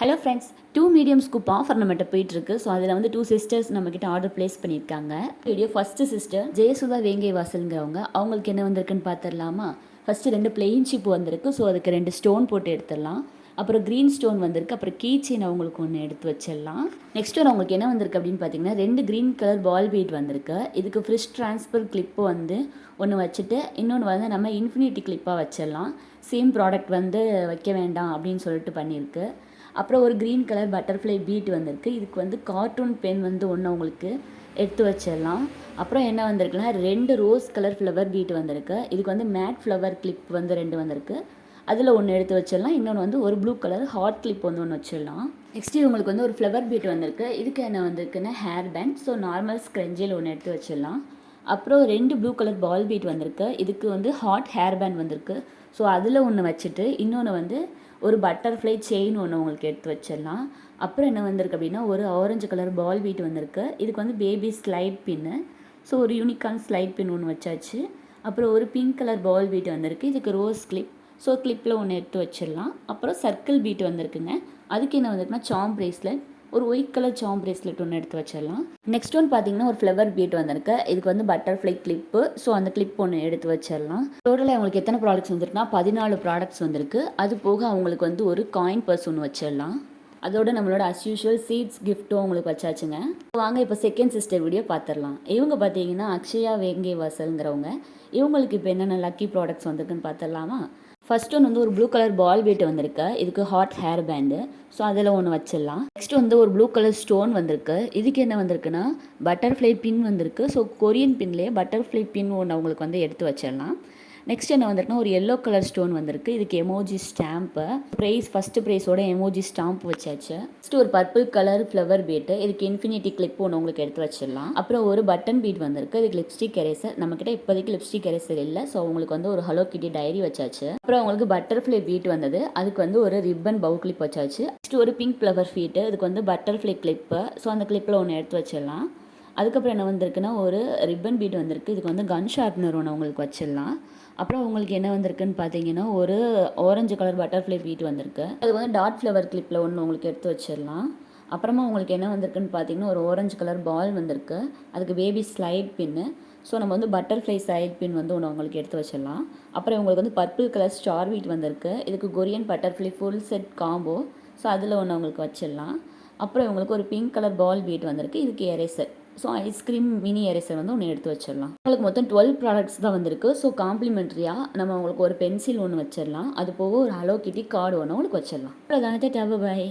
Hello friends, 2 medium scoop offer நம்மகிட்ட போயிட்டுருக்கு. So அதில் வந்து 2 சிஸ்டர்ஸ் நம்மக்கிட்ட ஆர்டர் ப்ளேஸ் பண்ணியிருக்காங்க. வீடியோ ஃபஸ்ட்டு சிஸ்டர் ஜெயசுதா வேங்கை வாசலுங்கிறவங்க. அவங்களுக்கு என்ன வந்திருக்குன்னு பார்த்துடலாமா? ஃபஸ்ட்டு 2 பிளெயின் ஷிப் வந்திருக்கு. ஸோ அதுக்கு 2 ஸ்டோன் போட்டு எடுத்துடலாம். அப்புறம் க்ரீன் ஸ்டோன் வந்திருக்கு. அப்புறம் கீ செயின் அவங்களுக்கு ஒன்று எடுத்து வச்சிடலாம். நெக்ஸ்ட் ஒரு அவங்களுக்கு என்ன வந்திருக்கு அப்படின்னு பார்த்தீங்கன்னா 2 க்ரீன் கலர் பால் பீட் வந்திருக்கு. இதுக்கு ஃப்ரிஷ் ட்ரான்ஸ்ஃபர் கிளிப்பு வந்து ஒன்று வச்சுட்டு இன்னொன்று வந்து நம்ம இன்ஃபினிட்டி கிளிப்பாக வச்சிடலாம். சேம் ப்ராடக்ட் வந்து வைக்க வேண்டாம் அப்படின்னு சொல்லிட்டு பண்ணியிருக்கு. அப்புறம் ஒரு க்ரீன் கலர் பட்டர்ஃப்ளை பீட் வந்திருக்கு. இதுக்கு வந்து கார்ட்டூன் பென் வந்து ஒன்று உங்களுக்கு எடுத்து வச்சிடலாம். அப்புறம் என்ன வந்திருக்குன்னா 2 ரோஸ் கலர் ஃப்ளவர் பீட் வந்திருக்கு. இதுக்கு வந்து மேட் ஃப்ளவர் கிளிப் வந்து 2 வந்திருக்கு. அதில் ஒன்று எடுத்து வச்சிடலாம். இன்னொன்று வந்து ஒரு ப்ளூ கலர் ஹாட் கிளிப் வந்து ஒன்று வச்சிடலாம். நெக்ஸ்ட்டு உங்களுக்கு வந்து ஒரு ஃப்ளவர் பீட் வந்திருக்கு. இதுக்கு என்ன வந்திருக்குன்னா ஹேர் பேண்ட். ஸோ நார்மல் ஸ்க்ரஞ்சில் ஒன்று எடுத்து வச்சிடலாம். அப்புறம் 2 ப்ளூ கலர் பால் பீட் வந்திருக்கு. இதுக்கு வந்து ஹாட் ஹேர் பேண்ட் வந்திருக்கு. ஸோ அதில் ஒன்று வச்சுட்டு இன்னொன்று வந்து ஒரு பட்டர்ஃப்ளை செயின் ஒன்று உங்களுக்கு எடுத்து வச்சிடலாம். அப்புறம் என்ன வந்திருக்கு அப்படின்னா ஒரு ஆரஞ்சு கலர் பால் பீட் வந்திருக்கு. இதுக்கு வந்து பேபி ஸ்லைட் பின்னு. ஸோ ஒரு யூனிக்கான ஸ்லைட் பின் ஒன்று வச்சாச்சு. அப்புறம் ஒரு பிங்க் கலர் பால் பீட் வந்திருக்கு. இதுக்கு ரோஸ் கிளிப். ஸோ கிளிப்பில் ஒன்று எடுத்து வச்சிடலாம். அப்புறம் சர்க்கிள் பீட் வந்திருக்குங்க. அதுக்கு என்ன வந்திருக்குன்னா சாம் பிரேஸ்லெட். ஒரு ஒயிட் கலர் சாம் பிரேஸ்லெட் ஒன்று எடுத்து வச்சிடலாம். நெக்ஸ்ட் ஒன் பார்த்தீங்கன்னா ஒரு ஃப்ளவர் பீட் வந்திருக்கு. இதுக்கு வந்து பட்டர்ஃப்ளை கிளிப்பு. ஸோ அந்த கிளிப் ஒன்று எடுத்து வச்சிடலாம். டோட்டலாக அவங்களுக்கு எத்தனை ப்ராடக்ட்ஸ் வந்திருக்குன்னா 14 ப்ராடக்ட்ஸ் வந்திருக்கு. அது போக அவங்களுக்கு வந்து ஒரு காயின் பர்ஸ் ஒன்று வச்சிடலாம். அதோட நம்மளோட அஸ்யூஷுவல் சீட்ஸ் கிஃப்ட்டும் உங்களுக்கு வச்சாச்சுங்க. வாங்க இப்போ செகண்ட் சிஸ்டர் வீடியோ பார்த்துடலாம். இவங்க பார்த்தீங்கன்னா அக்ஷயா வேங்கை வாசல்ங்கிறவங்க. இவங்களுக்கு இப்போ என்னென்ன லக்கி ப்ராடக்ட்ஸ் வந்திருக்குன்னு பார்த்துடலாமா? ஃபர்ஸ்ட் ஒன்று வந்து ஒரு ப்ளூ கலர் பால் பீட் வந்திருக்கு. இதுக்கு ஹாட் ஹேர் பேண்டு. ஸோ அதில் ஒன்று வச்சிடலாம். நெக்ஸ்ட் வந்து ஒரு ப்ளூ கலர் ஸ்டோன் வந்திருக்கு. இதுக்கு என்ன வந்திருக்குன்னா பட்டர்ஃப்ளை பின் வந்திருக்கு. ஸோ கொரியன் பின்லேயே பட்டர்ஃப்ளை பின் ஒன்று அவங்களுக்கு வந்து எடுத்து வச்சிடலாம். நெக்ஸ்ட் என்ன வந்திருக்குன்னா ஒரு எல்லோ கலர் ஸ்டோன் வந்திருக்கு. இதுக்கு எமோஜி ஸ்டாம்ப்பு. ஃபஸ்ட்டு ப்ரைஸோட எமோஜி ஸ்டாம்ப் வச்சாச்சு. நெக்ஸ்ட் ஒரு பர்பிள் கலர் ஃப்ளவர் பீட்டு. இதுக்கு இன்ஃபினிட்டி கிளிப் ஒன்று உங்களுக்கு எடுத்து வச்சிடலாம். அப்புறம் ஒரு பட்டன் பீட் வந்திருக்கு. இதுக்கு லிப்ஸ்டிக் எரேசர். நம்மக்கிட்ட இப்போதைக்கு லிப்ஸ்டிக் எரேசர் இல்லை. ஸோ உங்களுக்கு வந்து ஒரு ஹலோ கிட்டி டைரி வச்சாச்சு. அப்புறம் உங்களுக்கு பட்டர்ஃப்ளை பீட் வந்தது. அதுக்கு வந்து ஒரு ரிப்பன் பவு கிளிப் வச்சாச்சு. நெக்ஸ்ட் ஒரு பிங்க் ஃப்ளவர் ஃபீட்டு. இதுக்கு வந்து பட்டர்ஃப்ளை கிளிப்பு. ஸோ அந்த கிளிப்பில் ஒன்று எடுத்து வச்சிடலாம். அதுக்கப்புறம் என்ன வந்திருக்குன்னா ஒரு ரிப்பன் பீட் வந்திருக்கு. இதுக்கு வந்து கன் ஷார்ப்னர் ஒன்று உங்களுக்கு வச்சிடலாம். அப்புறம் உங்களுக்கு என்ன வந்திருக்குன்னு பார்த்தீங்கன்னா ஒரு ஆரஞ்சு கலர் பட்டர்ஃப்ளை பீட் வந்திருக்கு. அது வந்து டாட் ஃப்ளவர் கிளிப்பில் ஒன்று உங்களுக்கு எடுத்து வச்சிடலாம். அப்புறமா உங்களுக்கு என்ன வந்திருக்குன்னு பார்த்தீங்கன்னா ஒரு ஆரஞ்சு கலர் பால் வந்திருக்கு. அதுக்கு பேபி ஸ்லைட் பின்னு. ஸோ நம்ம வந்து பட்டர்ஃப்ளை ஸ்லைட் பின் வந்து ஒன்று உங்களுக்கு எடுத்து வச்சிடலாம். அப்புறம் உங்களுக்கு வந்து பர்பிள் கலர் ஸ்டார் பீட் வந்திருக்கு. இதுக்கு Korean butterfly full set combo. So அதில் ஒன்று உங்களுக்கு வச்சிடலாம். அப்புறம் உங்களுக்கு ஒரு பிங்க் கலர் பால் பீட் வந்திருக்கு. இதுக்கு eraser. So ice cream mini eraser வந்து ஒன்று எடுத்து வச்சிடலாம். உங்களுக்கு மொத்தம் 12 ப்ராடக்ட்ஸ் தான் வந்திருக்கு. ஸோ காம்ப்ளிமெண்ட்ரியாக நம்ம உங்களுக்கு ஒரு பென்சில் ஒன்று வச்சிடலாம். அது போக ஒரு ஹலோ கிட்டி கார்டு ஒன்று உங்களுக்கு வச்சிடலாம். அவ்வளோதானே. பாய்.